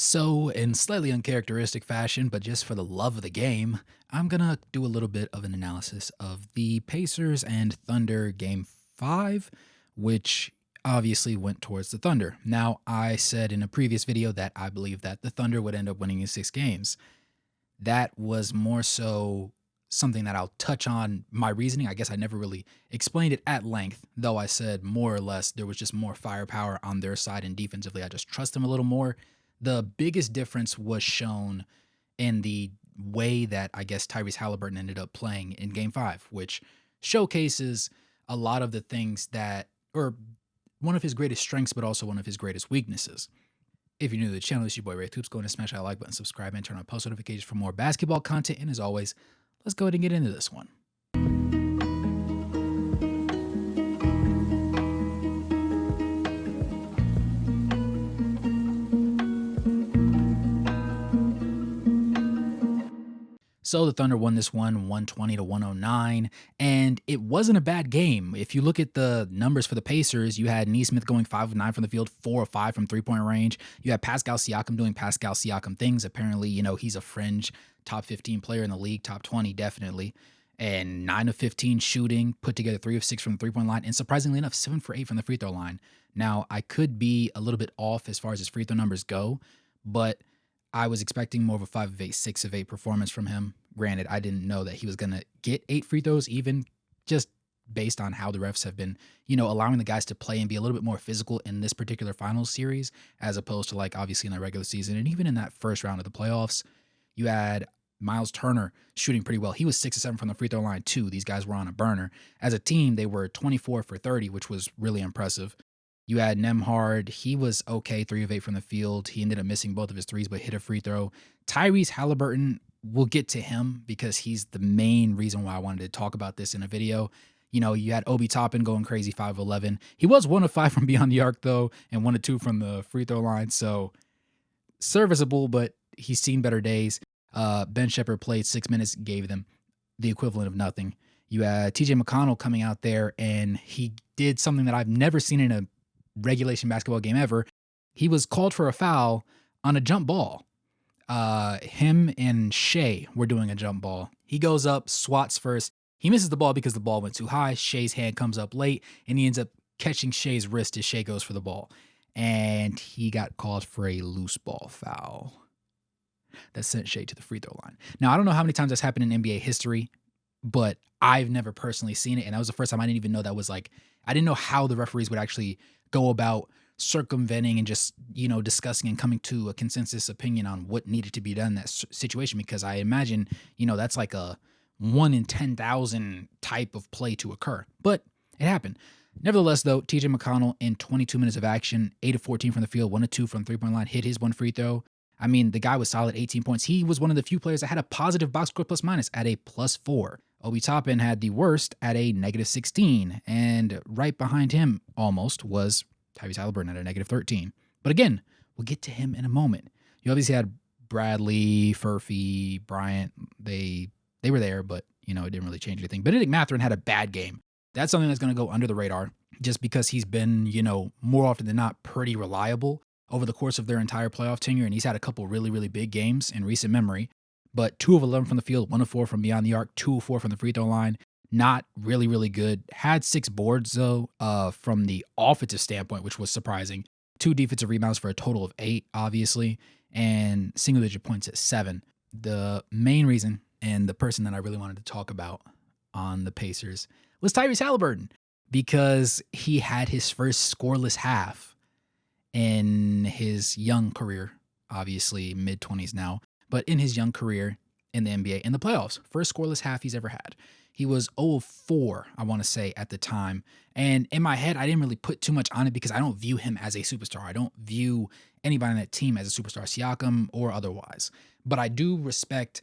So, in slightly uncharacteristic fashion, but just for the love of the game, I'm gonna do a little bit of an analysis of the Pacers and Thunder game 5, which obviously went towards the Thunder. Now, I said in a previous video that I believe that the Thunder would end up winning in 6 games. That was more so something that I'll touch on my reasoning. I guess I never really explained it at length, though I said more or less there was just more firepower on their side, and defensively I just trust them a little more. The biggest difference was shown in the way that I guess Tyrese Haliburton ended up playing in game 5, which showcases a lot of the things that, or one of his greatest strengths, but also one of his greatest weaknesses. If you're new to the channel, it's your boy Ray Hoops. Go ahead and smash that like button, subscribe, and turn on post notifications for more basketball content. And as always, let's go ahead and get into this one. So the Thunder won this one 120 to 109, and it wasn't a bad game. If you look at the numbers for the Pacers, you had Nesmith going 5 of 9 from the field, 4 of 5 from three-point range. You had Pascal Siakam doing Pascal Siakam things. Apparently, he's a fringe top 15 player in the league, top 20 definitely. And 9 of 15 shooting, put together 3 of 6 from the three-point line, and surprisingly enough, 7 for 8 from the free throw line. Now, I could be a little bit off as far as his free throw numbers go, but I was expecting more of a 5 of 8, 6 of 8 performance from him. Granted, I didn't know that he was going to get 8 free throws, even just based on how the refs have been, allowing the guys to play and be a little bit more physical in this particular finals series, as opposed to like obviously in the regular season. And even in that first round of the playoffs, you had Miles Turner shooting pretty well. He was 6 of 7 from the free throw line too. These guys were on a burner. As a team, they were 24 for 30, which was really impressive. You had Nemhard. He was okay, 3 of 8 from the field. He ended up missing both of his threes, but hit a free throw. Tyrese Haliburton, we'll get to him because he's the main reason why I wanted to talk about this in a video. You had Obi Toppin going crazy, 5 of 11. He was 1 of 5 from beyond the arc, though, and 1 of 2 from the free throw line. So serviceable, but he's seen better days. Ben Shepherd played 6 minutes, gave them the equivalent of nothing. You had TJ McConnell coming out there, and he did something that I've never seen in a regulation basketball game ever. He was called for a foul on a jump ball. Him and Shea were doing a jump ball. He goes up, swats first. He misses the ball because the ball went too high. Shea's hand comes up late, and he ends up catching Shea's wrist as Shea goes for the ball. And he got called for a loose ball foul that sent Shea to the free throw line. Now, I don't know how many times that's happened in NBA history, but I've never personally seen it. And that was the first time I didn't even know that was like, I didn't know how the referees would actually go about circumventing and just, discussing and coming to a consensus opinion on what needed to be done in that situation. Because I imagine, that's like a 1 in 10,000 type of play to occur, but it happened. Nevertheless, though, TJ McConnell in 22 minutes of action, 8 of 14 from the field, 1 of 2 from three-point line, hit his 1 free throw. I mean, the guy was solid, 18 points. He was one of the few players that had a positive box score plus minus at a +4. Obi Toppin had the worst at a -16. And right behind him almost was Tyrese Haliburton at a -13. But again, we'll get to him in a moment. You obviously had Bradley, Furphy, Bryant. They were there, but, it didn't really change anything. Benedict Mathurin had a bad game. That's something that's going to go under the radar just because he's been, more often than not pretty reliable over the course of their entire playoff tenure, and he's had a couple really, really big games in recent memory. But 2 of 11 from the field, 1 of 4 from beyond the arc, 2 of 4 from the free throw line. Not really, really good. Had 6 boards, though, from the offensive standpoint, which was surprising. 2 defensive rebounds for a total of 8, obviously, and single-digit points at 7. The main reason, and the person that I really wanted to talk about on the Pacers, was Tyrese Haliburton, because he had his first scoreless half in his young career, obviously mid-20s now, but in his young career in the NBA, in the playoffs, first scoreless half he's ever had. He was 0 of 4, I want to say, at the time. And in my head, I didn't really put too much on it because I don't view him as a superstar. I don't view anybody on that team as a superstar, Siakam or otherwise. But I do respect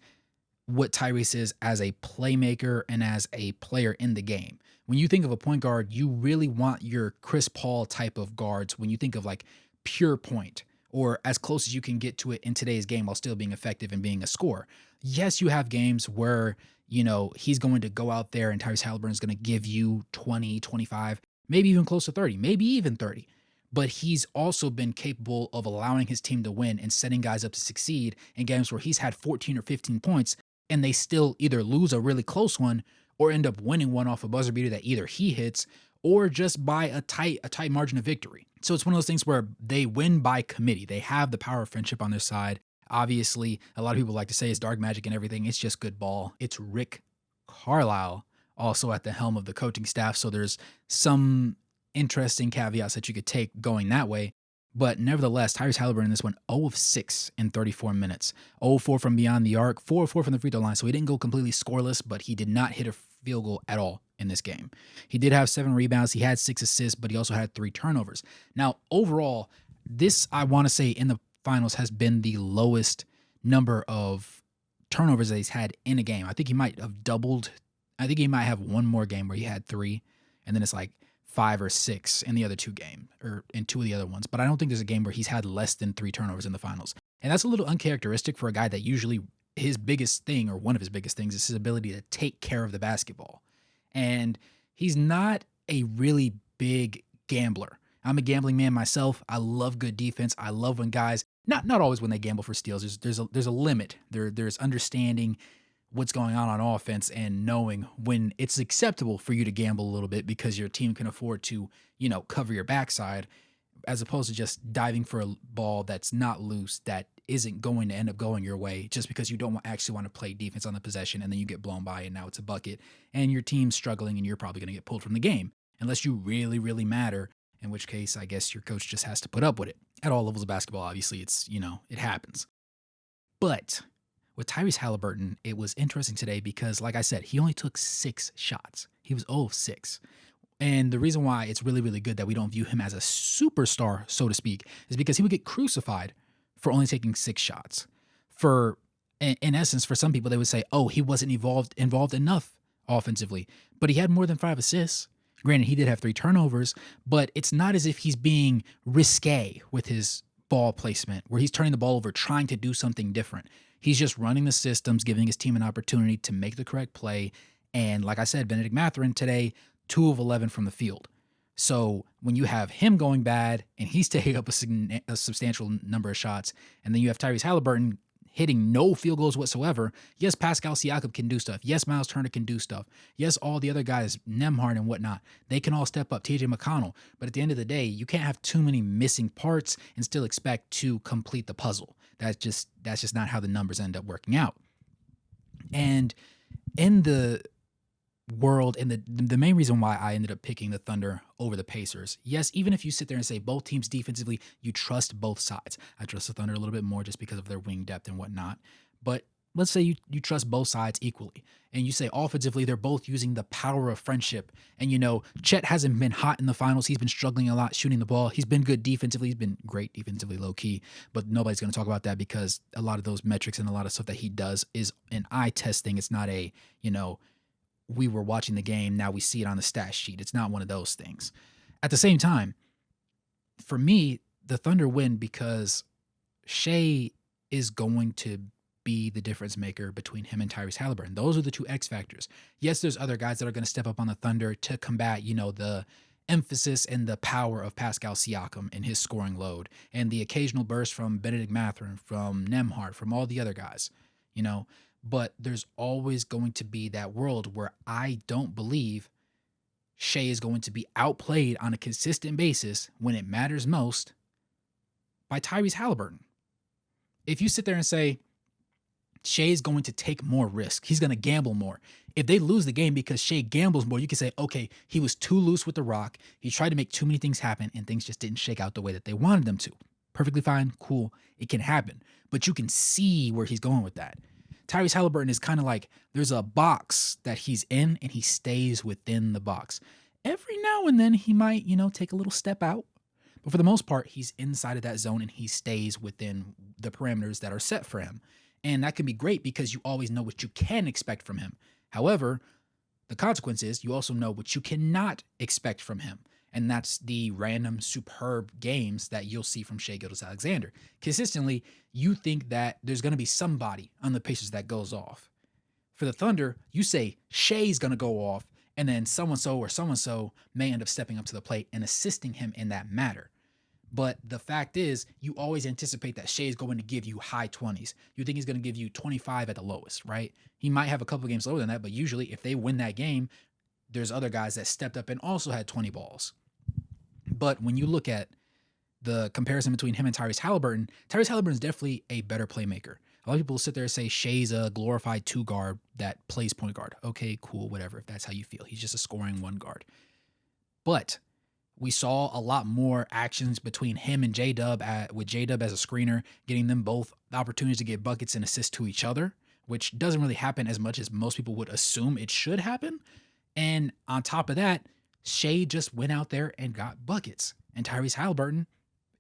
what Tyrese is as a playmaker and as a player in the game. When you think of a point guard, you really want your Chris Paul type of guards when you think of like pure point, or as close as you can get to it in today's game while still being effective and being a scorer. Yes, you have games where, he's going to go out there and Tyrese Haliburton is going to give you 20, 25, maybe even close to 30, maybe even 30. but he's also been capable of allowing his team to win and setting guys up to succeed in games where he's had 14 or 15 points and they still either lose a really close one or end up winning one off a buzzer beater that either he hits or just by a tight margin of victory. So it's one of those things where they win by committee. They have the power of friendship on their side. Obviously, a lot of people like to say it's dark magic and everything. It's just good ball. It's Rick Carlisle also at the helm of the coaching staff. So there's some interesting caveats that you could take going that way. But nevertheless, Tyrese Haliburton in this one 0 of 6 in 34 minutes. 0 of 4 from beyond the arc, 4 of 4 from the free throw line. So he didn't go completely scoreless, but he did not hit a field goal at all in this game. He did have 7 rebounds. He had 6 assists, but he also had 3 turnovers. Now, overall, this, I want to say, in the finals has been the lowest number of turnovers that he's had in a game. I think he might have doubled. I think he might have one more game where he had 3, and then it's like 5 or 6 in the other 2 games, or in 2 of the other ones. But I don't think there's a game where he's had less than 3 turnovers in the finals. And that's a little uncharacteristic for a guy that usually his biggest thing, or one of his biggest things, is his ability to take care of the basketball. And he's not a really big gambler. I'm a gambling man myself. I love good defense. I love when guys, not always when they gamble for steals. There's a limit. There's understanding what's going on offense and knowing when it's acceptable for you to gamble a little bit because your team can afford to, cover your backside, as opposed to just diving for a ball that's not loose, that isn't going to end up going your way just because you don't actually want to play defense on the possession, and then you get blown by and now it's a bucket and your team's struggling and you're probably going to get pulled from the game unless you really, really matter, in which case I guess your coach just has to put up with it. At all levels of basketball, obviously, it's, it happens. But with Tyrese Haliburton, it was interesting today because, like I said, he only took 6 shots. He was 0 of 6. And the reason why it's really, really good that we don't view him as a superstar, so to speak, is because he would get crucified for only taking 6 shots. In essence, for some people, they would say, oh, he wasn't involved enough offensively, but he had more than 5 assists. Granted, he did have 3 turnovers, but it's not as if he's being risque with his ball placement, where he's turning the ball over, trying to do something different. He's just running the systems, giving his team an opportunity to make the correct play. And like I said, Benedict Mathurin today, 2 of 11 from the field. So when you have him going bad and he's taking up a substantial number of shots, and then you have Tyrese Haliburton hitting no field goals whatsoever, yes, Pascal Siakam can do stuff. Yes, Miles Turner can do stuff. Yes, all the other guys, Nemhard and whatnot, they can all step up, TJ McConnell. But at the end of the day, you can't have too many missing parts and still expect to complete the puzzle. That's just not how the numbers end up working out. And in the world, and the main reason why I ended up picking the Thunder over the Pacers, yes, even if you sit there and say both teams defensively, you trust both sides. I trust the Thunder a little bit more just because of their wing depth and whatnot. But let's say you trust both sides equally, and you say offensively they're both using the power of friendship. And Chet hasn't been hot in the finals. He's been struggling a lot shooting the ball. He's been good defensively. He's been great defensively, low key, but nobody's going to talk about that because a lot of those metrics and a lot of stuff that he does is an eye test thing. It's not a, we were watching the game, now we see it on the stat sheet. It's not one of those things. At the same time, for me, the Thunder win because Shea is going to be the difference maker between him and Tyrese Haliburton. Those are the 2 X factors. Yes, there's other guys that are going to step up on the Thunder to combat, the emphasis and the power of Pascal Siakam and his scoring load, and the occasional burst from Benedict Mathurin, from Nemhard, from all the other guys, But there's always going to be that world where I don't believe Shea is going to be outplayed on a consistent basis when it matters most by Tyrese Haliburton. If you sit there and say Shea is going to take more risk, he's going to gamble more. If they lose the game because Shea gambles more, you can say, okay, he was too loose with the rock. He tried to make too many things happen and things just didn't shake out the way that they wanted them to. Perfectly fine, cool, it can happen. But you can see where he's going with that. Tyrese Haliburton is kind of like there's a box that he's in and he stays within the box. Every now and then he might, take a little step out. But for the most part, he's inside of that zone and he stays within the parameters that are set for him. And that can be great because you always know what you can expect from him. However, the consequence is you also know what you cannot expect from him. And that's the random superb games that you'll see from Shai Gilgeous-Alexander. Consistently, you think that there's going to be somebody on the Pacers that goes off. For the Thunder, you say Shai's going to go off, and then so-and-so or so-and-so may end up stepping up to the plate and assisting him in that matter. But the fact is, you always anticipate that Shea is going to give you high 20s. You think he's going to give you 25 at the lowest, right? He might have a couple of games lower than that, but usually if they win that game, there's other guys that stepped up and also had 20 balls. But when you look at the comparison between him and Tyrese Haliburton is definitely a better playmaker. A lot of people sit there and say Shea's a glorified two guard that plays point guard. Okay, cool, whatever, if that's how you feel. He's just a scoring one guard. But we saw a lot more actions between him and J-Dub with J-Dub as a screener, getting them both the opportunities to get buckets and assists to each other, which doesn't really happen as much as most people would assume it should happen. And on top of that, Shea just went out there and got buckets. And Tyrese Haliburton,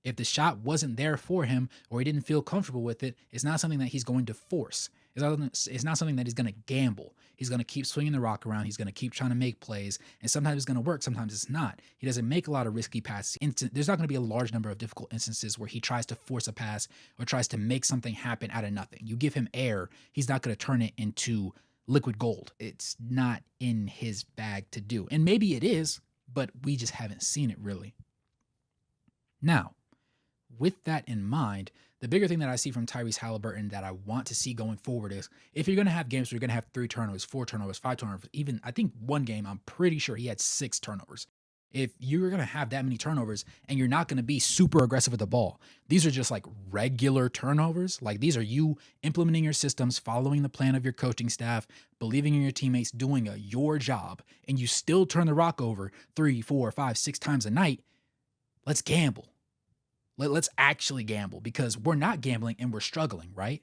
if the shot wasn't there for him or he didn't feel comfortable with it, it's not something that he's going to force. It's not something that he's going to gamble. He's going to keep swinging the rock around. He's going to keep trying to make plays. And sometimes it's going to work. Sometimes it's not. He doesn't make a lot of risky passes. There's not going to be a large number of difficult instances where he tries to force a pass or tries to make something happen out of nothing. You give him air, he's not going to turn it into liquid gold. It's not in his bag to do. And maybe it is, but we just haven't seen it really. Now, with that in mind, the bigger thing that I see from Tyrese Haliburton that I want to see going forward is if you're going to have games where you're going to have 3 turnovers, 4 turnovers, 5 turnovers, even I think one game, I'm pretty sure he had 6 turnovers. If you're going to have that many turnovers and you're not going to be super aggressive with the ball, these are just like regular turnovers. Like these are you implementing your systems, following the plan of your coaching staff, believing in your teammates, doing your job, and you still turn the rock over 3, 4, 5, 6 times a night. Let's gamble. Let's actually gamble because we're not gambling and we're struggling, right?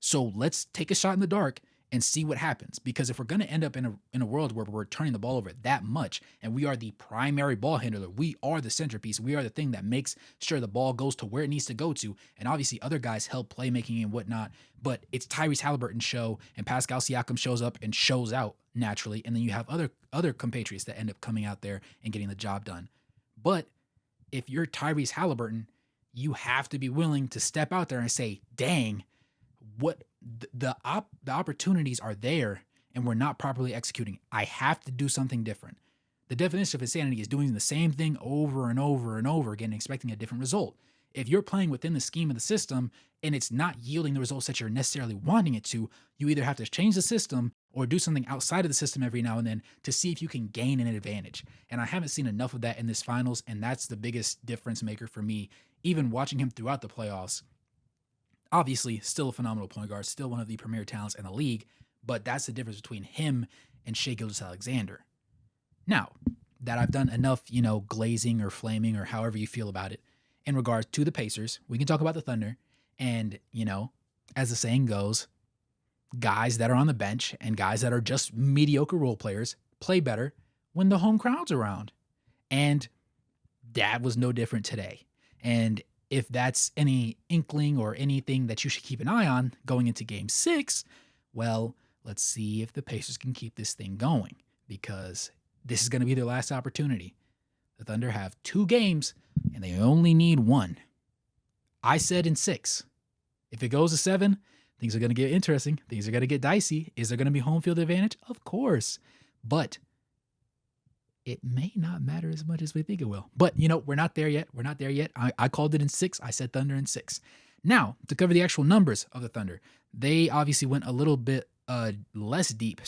So let's take a shot in the dark and see what happens. Because if we're going to end up in a world where we're turning the ball over that much and we are the primary ball handler, we are the centerpiece, we are the thing that makes sure the ball goes to where it needs to go to. And obviously other guys help playmaking and whatnot, but it's Tyrese Haliburton's show and Pascal Siakam shows up and shows out naturally. And then you have other compatriots that end up coming out there and getting the job done. But if you're Tyrese Haliburton, you have to be willing to step out there and say, dang, what the opportunities are there and we're not properly executing. I have to do something different. The definition of insanity is doing the same thing over and over and over again, expecting a different result. If you're playing within the scheme of the system and it's not yielding the results that you're necessarily wanting it to, you either have to change the system or do something outside of the system every now and then to see if you can gain an advantage. And I haven't seen enough of that in this finals, and that's the biggest difference maker for me, even watching him throughout the playoffs. Obviously, still a phenomenal point guard, still one of the premier talents in the league, but that's the difference between him and Shai Gilgeous-Alexander. Now, that I've done enough, glazing or flaming or however you feel about it in regards to the Pacers, we can talk about the Thunder. And, as the saying goes, guys that are on the bench and guys that are just mediocre role players play better when the home crowd's around. And that was no different today. And if that's any inkling or anything that you should keep an eye on going into Game 6, well, let's see if the Pacers can keep this thing going, because this is going to be their last opportunity. The Thunder have 2 games, and they only need 1. I said in 6. If it goes to 7, things are going to get interesting. Things are going to get dicey. Is there going to be home field advantage? Of course. But it may not matter as much as we think it will. But, we're not there yet. We're not there yet. I called it in 6. I said Thunder in 6. Now, to cover the actual numbers of the Thunder, they obviously went a little bit less deep,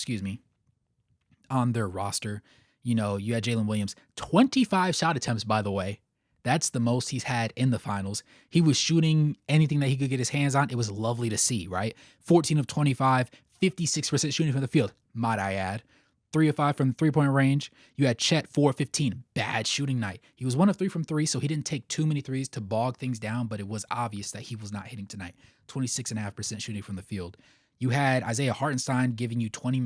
on their roster. You had Jalen Williams, 25 shot attempts, by the way. That's the most he's had in the finals. He was shooting anything that he could get his hands on. It was lovely to see, right? 14 of 25, 56% shooting from the field, might I add. 3 of 5 from the three-point range. You had Chet, 4 of 15. Bad shooting night. He was 1 of 3 from 3, so he didn't take too many threes to bog things down, but it was obvious that he was not hitting tonight. 26.5% shooting from the field. You had Isaiah Hartenstein giving you 21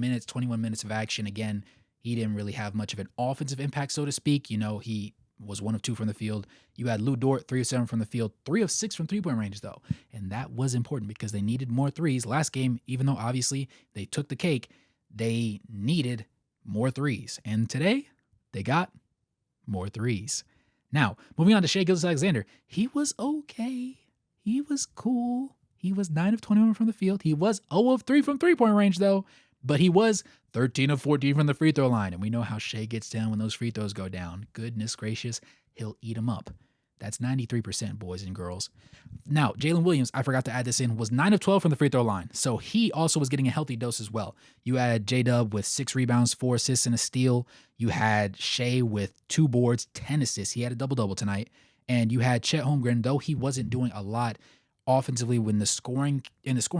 minutes of action. Again, he didn't really have much of an offensive impact, so to speak. He was 1 of 2 from the field. You had Lou Dort, 3 of 7 from the field, 3 of 6 from three-point range, though. And that was important because they needed more threes. Last game, even though obviously they took the cake, they needed more threes. And today, they got more threes. Now, moving on to Shai Gilgeous-Alexander. He was okay. He was cool. He was 9 of 21 from the field. He was 0 of 3 from three-point range, though. But he was 13 of 14 from the free throw line. And we know how Shai gets down when those free throws go down. Goodness gracious, he'll eat them up. That's 93%, boys and girls. Now, Jalen Williams, I forgot to add this in, was 9 of 12 from the free throw line. So he also was getting a healthy dose as well. You had J-Dub with 6 rebounds, 4 assists, and a steal. You had Shea with 2 boards, 10 assists. He had a double-double tonight. And you had Chet Holmgren, though he wasn't doing a lot offensively in the scoring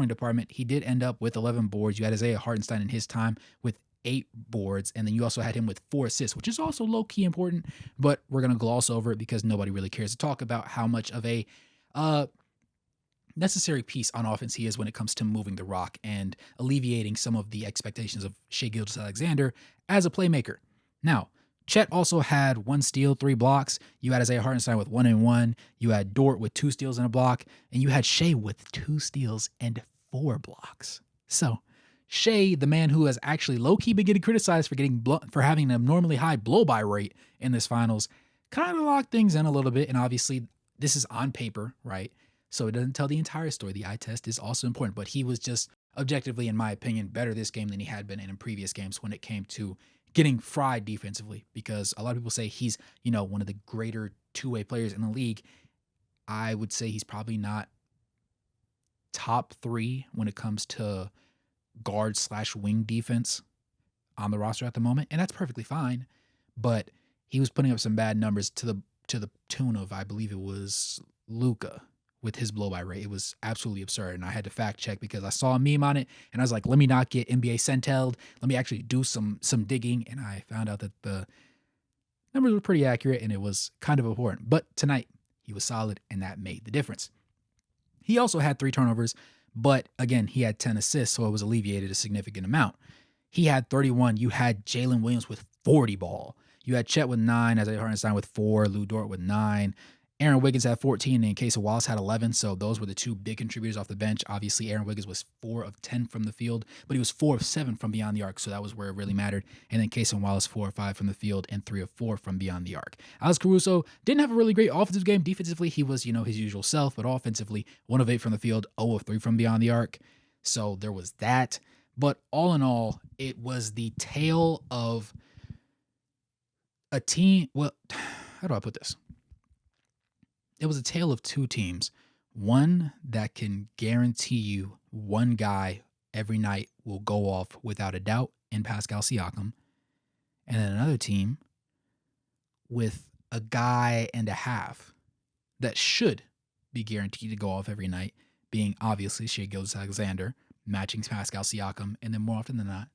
department, he did end up with 11 boards. You had Isaiah Hartenstein in his time with 8 boards, and then you also had him with 4 assists, which is also low-key important, but we're going to gloss over it because nobody really cares to talk about how much of a necessary piece on offense he is when it comes to moving the rock and alleviating some of the expectations of Shai Gilgeous-Alexander as a playmaker. Now, Chet also had 1 steal, 3 blocks. You had Isaiah Hartenstein with 1 and 1. You had Dort with 2 steals and a block. And you had Shea with 2 steals and 4 blocks. So, Shea, the man who has actually low-key been getting criticized for having an abnormally high blow-by rate in this finals, kind of locked things in a little bit. And obviously, this is on paper, right? So it doesn't tell the entire story. The eye test is also important. But he was just objectively, in my opinion, better this game than he had been in previous games when it came to getting fried defensively, because a lot of people say he's, one of the greater two-way players in the league. I would say he's probably not top 3 when it comes to guard/wing defense on the roster at the moment, and that's perfectly fine. But he was putting up some bad numbers to the tune of, I believe it was Luka with his blow-by rate. It was absolutely absurd, and I had to fact check because I saw a meme on it, and I was like, let me not get NBA centelled. Let me actually do some digging, and I found out that the numbers were pretty accurate, and it was kind of important. But tonight, he was solid, and that made the difference. He also had 3 turnovers, but again, he had 10 assists, so it was alleviated a significant amount. He had 31. You had Jalen Williams with 40 ball. You had Chet with 9, Isaiah Hartenstein with 4, Lou Dort with 9. Aaron Wiggins had 14, and Casey Wallace had 11, so those were the 2 big contributors off the bench. Obviously, Aaron Wiggins was 4 of 10 from the field, but he was 4 of 7 from beyond the arc, so that was where it really mattered. And then Casey Wallace, 4 of 5 from the field, and 3 of 4 from beyond the arc. Alex Caruso didn't have a really great offensive game. Defensively, he was, his usual self, but offensively, 1 of 8 from the field, 0 of 3 from beyond the arc. So there was that. But all in all, it was the tale of a team. Well, how do I put this? It was a tale of 2 teams. One that can guarantee you one guy every night will go off without a doubt in Pascal Siakam. And then another team with a guy and a half that should be guaranteed to go off every night, being obviously Shai Gilgeous-Alexander, matching Pascal Siakam, and then more often than not,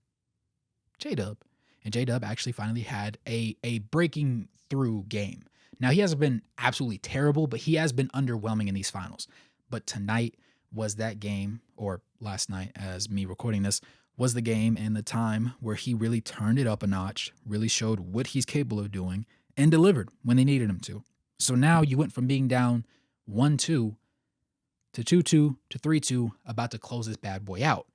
J-Dub. And J-Dub actually finally had a breaking through game. Now, he hasn't been absolutely terrible, but he has been underwhelming in these finals. But tonight was that game, or last night as me recording this, was the game and the time where he really turned it up a notch, really showed what he's capable of doing, and delivered when they needed him to. So now you went from being down 1-2 to 2-2 to 3-2, about to close this bad boy out.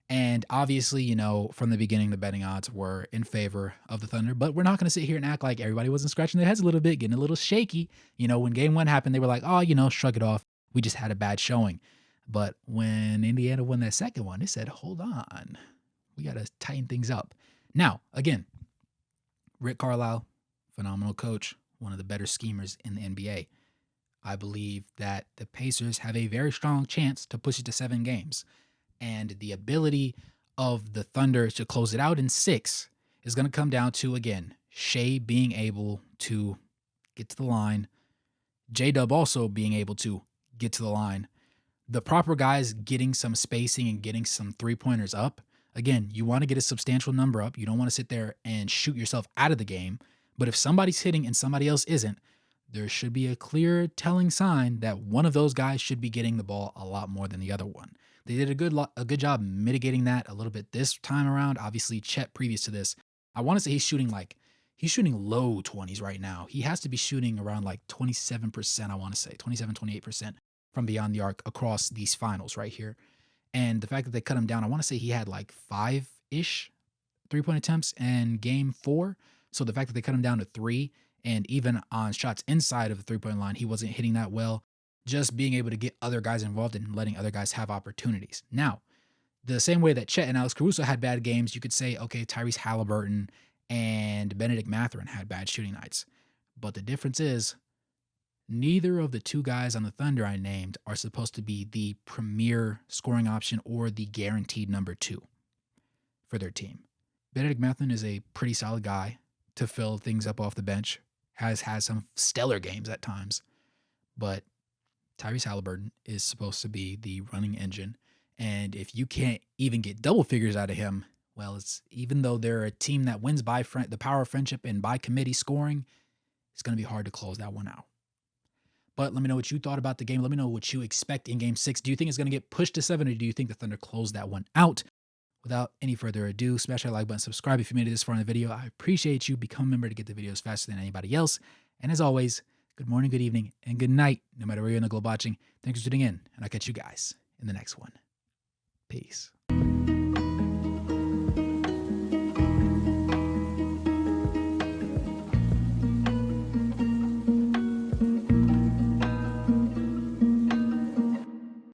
And obviously, from the beginning, the betting odds were in favor of the Thunder, but we're not going to sit here and act like everybody wasn't scratching their heads a little bit, getting a little shaky. When game 1 happened, they were like, oh, shrug it off. We just had a bad showing. But when Indiana won that second one, they said, hold on, we got to tighten things up. Now, again, Rick Carlisle, phenomenal coach, one of the better schemers in the NBA. I believe that the Pacers have a very strong chance to push it to 7 games. And the ability of the Thunder to close it out in 6 is going to come down to, again, Shai being able to get to the line, J-Dub also being able to get to the line, the proper guys getting some spacing and getting some 3-pointers up. Again, you want to get a substantial number up. You don't want to sit there and shoot yourself out of the game. But if somebody's hitting and somebody else isn't, there should be a clear telling sign that one of those guys should be getting the ball a lot more than the other one. They did a good job mitigating that a little bit this time around. Obviously, Chet, previous to this, I want to say he's shooting low 20s right now. He has to be shooting around like 27%, I want to say, 27, 28% from beyond the arc across these finals right here. And the fact that they cut him down, I want to say he had like 5-ish 3-point attempts in game 4. So the fact that they cut him down to 3, and even on shots inside of the 3-point line, he wasn't hitting that well. Just being able to get other guys involved and letting other guys have opportunities. Now, the same way that Chet and Alex Caruso had bad games, you could say, okay, Tyrese Haliburton and Benedict Mathurin had bad shooting nights. But the difference is Neither of the two guys on the Thunder I named are supposed to be the premier scoring option or the guaranteed number 2 for their team. Benedict Mathurin is a pretty solid guy to fill things up off the bench, has had some stellar games at times, but Tyrese Haliburton is supposed to be the running engine. And if you can't even get double figures out of him, well, it's even though they're a team that wins by the power of friendship and by committee scoring, it's going to be hard to close that one out. But let me know what you thought about the game. Let me know what you expect in Game 6. Do you think it's going to get pushed to 7, or do you think the Thunder close that one out? Without any further ado, smash that like button, subscribe if you made it this far in the video. I appreciate you. Become a member to get the videos faster than anybody else. And as always, good morning, good evening, and good night, no matter where you're in the globe watching. Thanks for tuning in, and I'll catch you guys in the next one. Peace.